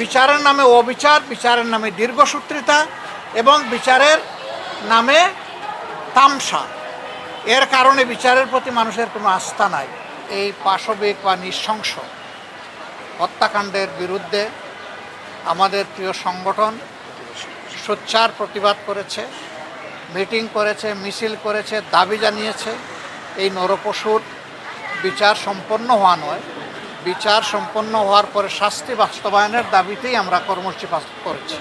বিচারের নামে অবিচার, বিচারের নামে দীর্ঘসূত্রিতা এবং বিচারের নামে তামসা। এর কারণে বিচারের প্রতি মানুষের কোনো আস্থা নাই। এই পাশবিক বা নৃশংস হত্যাকাণ্ডের বিরুদ্ধে আমাদের প্রিয় সংগঠন সোচ্চার প্রতিবাদ করেছে, মিটিং করেছে, মিছিল করেছে, দাবি জানিয়েছে এই নরপশুর বিচার সম্পন্ন হওয়া নয়, বিচার সম্পন্ন হওয়ার পরে শাস্তি বাস্তবায়নের দাবিতেই আমরা কর্মসূচি করেছি।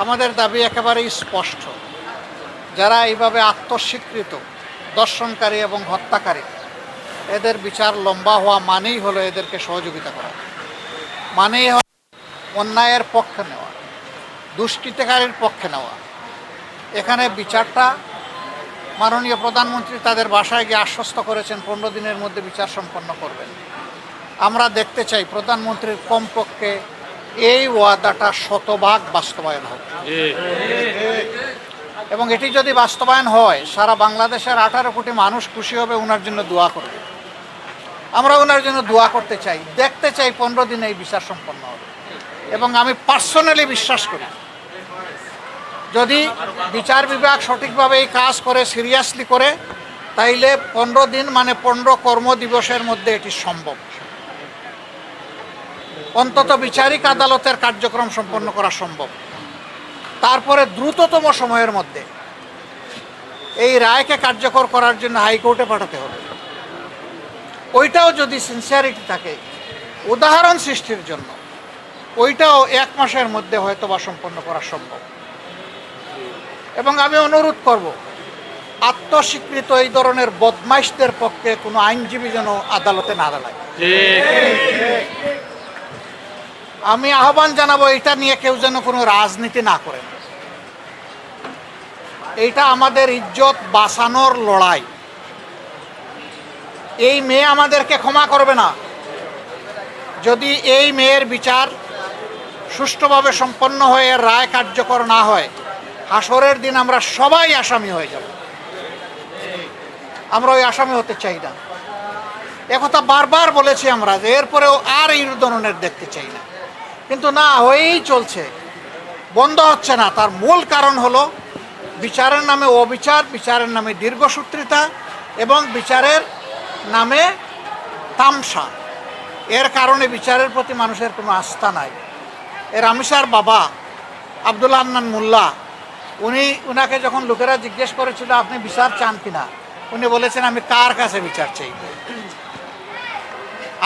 আমাদের দাবি একেবারেই স্পষ্ট, যারা এইভাবে আত্মস্বীকৃত দর্শনকারী এবং হত্যাকারী, এদের বিচার লম্বা হওয়া মানেই হলো এদেরকে সহযোগিতা করা, মানেই হলো অন্যায়ের পক্ষে নেওয়া, দুষ্কৃতিকারীর পক্ষে নেওয়া। এখানে বিচারটা মাননীয় প্রধানমন্ত্রী তাদের বাসায় গিয়ে আশ্বস্ত করেছেন 15 দিনের মধ্যে বিচার সম্পন্ন করবেন। আমরা দেখতে চাই প্রধানমন্ত্রীর কমপক্ষে এই ওয়াদাটা শতভাগ বাস্তবায়ন হবে, এবং এটি যদি বাস্তবায়ন হয় সারা বাংলাদেশের 18 কোটি মানুষ খুশি হবে, ওনার জন্য দোয়া করবে। আমরা ওনার জন্য দোয়া করতে চাই, দেখতে চাই 15 দিনে এই বিচার সম্পন্ন হবে। এবং আমি পার্সোনালি বিশ্বাস করি, যদি বিচার বিভাগ সঠিকভাবে এই কাজ করে, সিরিয়াসলি করে, তাইলে 15 দিন মানে 15 কর্মদিবসের মধ্যে এটি সম্ভব। অন্তত বিচারিক আদালতের কার্যক্রম সম্পন্ন করা সম্ভব। তারপরে দ্রুততম সময়ের মধ্যে এই রায়কে কার্যকর করার জন্য হাইকোর্টে পাঠাতে হবে। ওইটাও যদি সিনসিয়ারিটি থাকে উদাহরণ সৃষ্টির জন্য, ওইটাও 1 মাসের মধ্যে হয়তো বা সম্পন্ন করা সম্ভব। এবং আমি অনুরোধ করব, আত্মস্বীকৃত এই ধরনের বদমাইশদের পক্ষে কোনো আইনজীবী যেন আদালতে না দাঁড়ায়। আমি আহ্বান জানাবো, এটা নিয়ে কেউ যেন কোনো রাজনীতি না করেন। এইটা আমাদের ইজ্জত বাঁচানোর লড়াই। এই মেয়ে আমাদেরকে ক্ষমা করবে না। যদি এই মেয়ের বিচার সুষ্ঠুভাবে সম্পন্ন হয়ে রায় কার্যকর না হয়, হাসরের দিন আমরা সবাই আসামি হয়ে যাব। আমরা ওই আসামি হতে চাই না। একথা বারবার বলেছি আমরা, যে এরপরেও আর এই ধরনের দেখতে চাই না। কিন্তু না, হয়েই চলছে, বন্ধ হচ্ছে না। তার মূল কারণ হলো বিচারের নামে অবিচার, বিচারের নামে দীর্ঘসূত্রিতা এবং বিচারের নামে তামসা। এর কারণে বিচারের প্রতি মানুষের কোনো আস্থা নাই। রামিসার বাবা আব্দুল হান্নান মোল্লা, উনাকে যখন লোকেরা জিজ্ঞেস করেছিল আপনি বিচার চান কিনা, উনি বলেছেন আমি কার কাছে বিচার চাই।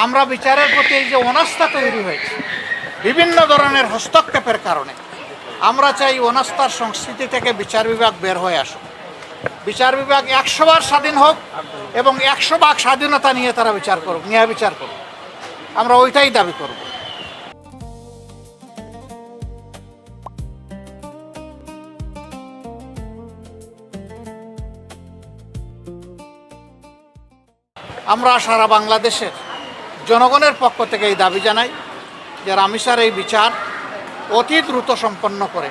আমরা বিচারের প্রতি এই যে অনাস্থা তৈরি হয়েছে বিভিন্ন ধরনের হস্তক্ষেপের কারণে, আমরা চাই অনাস্থার সংস্কৃতি থেকে বিচার বিভাগ বের হয়ে আসুক। বিচার বিভাগ 100 বার স্বাধীন হোক এবং 100 ভাগ স্বাধীনতা নিয়ে তারা বিচার করুক, ন্যায় বিচার করুক। আমরা ওইটাই দাবি করব। আমরা সারা বাংলাদেশের জনগণের পক্ষ থেকে এই দাবি জানাই যে রামিসার এই বিচার অতি দ্রুত সম্পন্ন করে,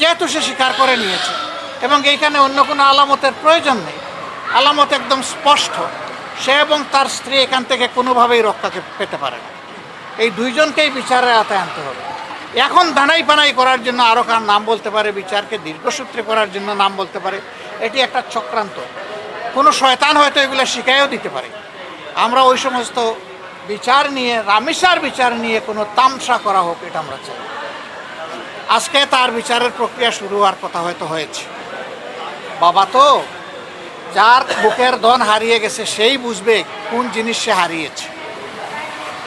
যেহেতু সে স্বীকার করে নিয়েছে এবং এইখানে অন্য কোনো আলামতের প্রয়োজন নেই। আলামত একদম স্পষ্ট, সে এবং তার স্ত্রী এখান থেকে কোনোভাবেই রক্ষাকে পেতে পারে না। এই দুইজনকেই বিচারের আওতায় আনতে হবে। এখন ধানাই পানাই করার জন্য আরও কার নাম বলতে পারে, বিচারকে দীর্ঘসূত্রে করার জন্য নাম বলতে পারে, এটি একটা চক্রান্ত। কোনো শয়তান হয়তো এগুলো শিখাইও দিতে পারে। আমরা ওই সমস্ত বিচার নিয়ে, রামিসার বিচার নিয়ে কোনো তামসা করা হোক, এটা আমরা চাই। আজকে তার বিচারের প্রক্রিয়া শুরু হওয়ার কথা হয়তো হয়েছে। বাবা তো, যার বুকের ধন হারিয়ে গেছে সেই বুঝবে কোন জিনিস সে হারিয়েছে।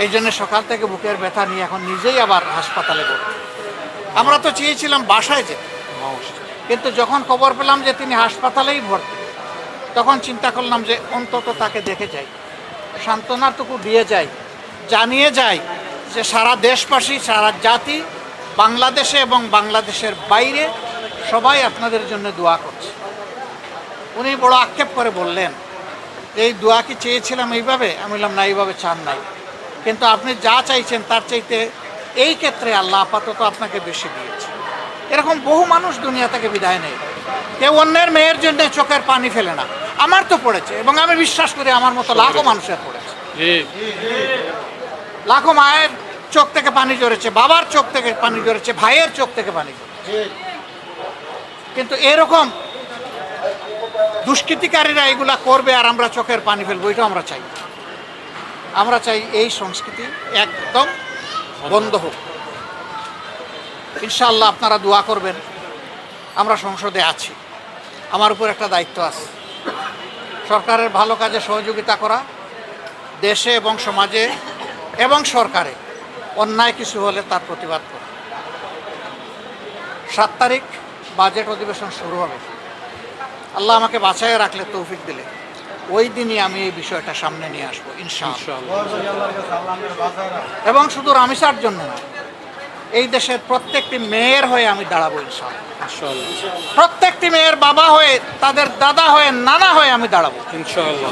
এই জন্য সকাল থেকে বুকের ব্যথা নিয়ে এখন নিজেই আবার হাসপাতালে ভর্তি। আমরা তো চেয়েছিলাম বাসায় যেতে, কিন্তু যখন খবর পেলাম যে তিনি হাসপাতালেই ভর্তি, তখন চিন্তা করলাম যে অন্তত তাকে দেখে যাই, সান্ত্বনাটুকু দিয়ে যাই, জানিয়ে যাই যে সারা দেশবাসী, সারা জাতি, বাংলাদেশে এবং বাংলাদেশের বাইরে সবাই আপনাদের জন্য দোয়া করছে। উনি বড় আক্ষেপ করে বললেন যে এই দোয়া কি চেয়েছিলাম এইভাবে? আমি বললাম না, এইভাবে চান নাই, কিন্তু আপনি যা চাইছেন তার চাইতে এই ক্ষেত্রে আল্লাহ আপাতত আপনাকে বেশি দিয়েছে। এরকম বহু মানুষ দুনিয়া থেকে বিদায় নেয়। কেউ অন্যের মেয়ের জন্য চোখের পানি ফেলে না। আমার তো পড়েছে, এবং আমি বিশ্বাস করি আমার মতো লাখো মানুষের পড়েছে। লাখো মায়ের চোখ থেকে পানি ঝরেছে, বাবার চোখ থেকে পানি ঝরেছে, ভাইয়ের চোখ থেকে পানি ঝরেছে। কিন্তু এরকম দুষ্কৃতিকারীরা এগুলা করবে আর আমরা চোখের পানি ফেলবো, এটা আমরা চাই না। আমরা চাই এই সংস্কৃতি একদম বন্ধ হোক। ইনশাআল্লাহ আপনারা দোয়া করবেন। আমরা সংসদে আছি, আমার উপর একটা দায়িত্ব আছে, সরকারের ভালো কাজে সহযোগিতা করা, দেশে এবং সমাজে এবং সরকারে অন্যায় কিছু হলে তার প্রতিবাদ করা। 7 তারিখ বাজেট অধিবেশন শুরু হবে। আল্লাহ আমাকে বাঁচাইয়ে রাখলে, তৌফিক দিলে, ওই দিনই আমি এই বিষয়টা সামনে নিয়ে আসবো ইনশাআল্লাহ। এবং শুধু রামিসার জন্য না, এই দেশের প্রত্যেকটি মেয়ের হয়ে আমি দাঁড়াবো ইনশাআল্লাহ। প্রত্যেকটি মেয়ের বাবা হয়ে, তাদের দাদা হয়ে, নানা হয়ে আমি দাঁড়াবো ইনশাআল্লাহ।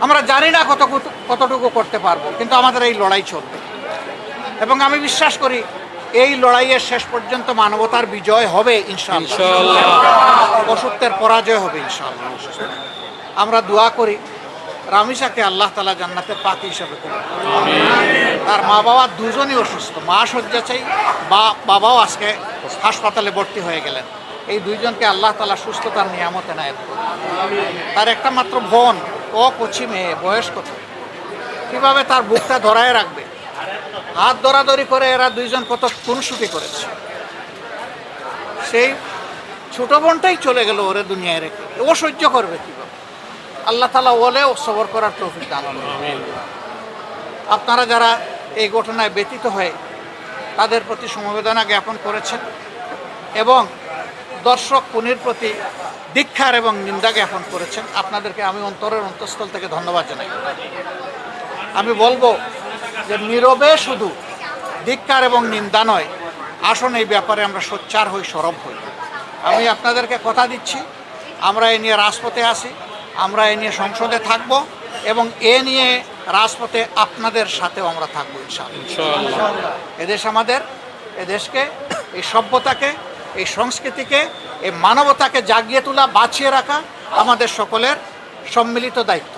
আমরা জানি না কতটুকু করতে পারবো, কিন্তু আমাদের এই লড়াই চলবে। এবং আমি বিশ্বাস করি এই লড়াইয়ের শেষ পর্যন্ত মানবতার বিজয় হবে ইনশাআল্লাহ, অসত্যের পরাজয় হবে ইনশাআল্লাহ। আমরা দোয়া করি রামিসাকে আল্লাহ তাআলা জান্নাতের পাখি হিসাবে করুন। তার মা বাবা দুজনই অসুস্থ, মা শয্যা চাই, বাবাও আজকে হাসপাতালে ভর্তি হয়ে গেলেন। এই দুইজনকে আল্লাহ তাআলা সুস্থতার নিয়ামত এনায়েত করুন। তার একটা মাত্র বোন, ও কচি মেয়ে, বয়স কত, কীভাবে তার বুকটা ধরায় রাখবে? হাত ধরাধরি করে এরা দুইজন কত খুনসুটি করেছে। সেই ছোট বোনটাই চলে গেল ওরে দুনিয়ায় রেখে, ও সহ্য করবে কীভাবে? আল্লাহ তাআলা ওলেও সবর করার তৌফিক দান করুন। আপনারা যারা এই ঘটনায় ব্যথিত হয়ে তাদের প্রতি সমবেদনা জ্ঞাপন করেছেন এবং দর্শক খুনির প্রতি ধিক্কার এবং নিন্দা জ্ঞাপন করেছেন, আপনাদেরকে আমি অন্তরের অন্তঃস্থল থেকে ধন্যবাদ জানাই। আমি বলবো যে নীরবে শুধু ধিক্কার এবং নিন্দা নয়, আসুন এই ব্যাপারে আমরা সোচ্চার হই, সরব হই। আমি আপনাদেরকে কথা দিচ্ছি, আমরা এ নিয়ে রাজপথে আসি, আমরা এ নিয়ে সংসদে থাকব এবং এ নিয়ে রাজপথে আপনাদের সাথেও আমরা থাকবো ইনশাআল্লাহ। এদেশ আমাদের, এদেশকে, এই সভ্যতাকে, এই সংস্কৃতিকে, এই মানবতাকে জাগিয়ে তোলা, বাঁচিয়ে রাখা আমাদের সকলের সম্মিলিত দায়িত্ব।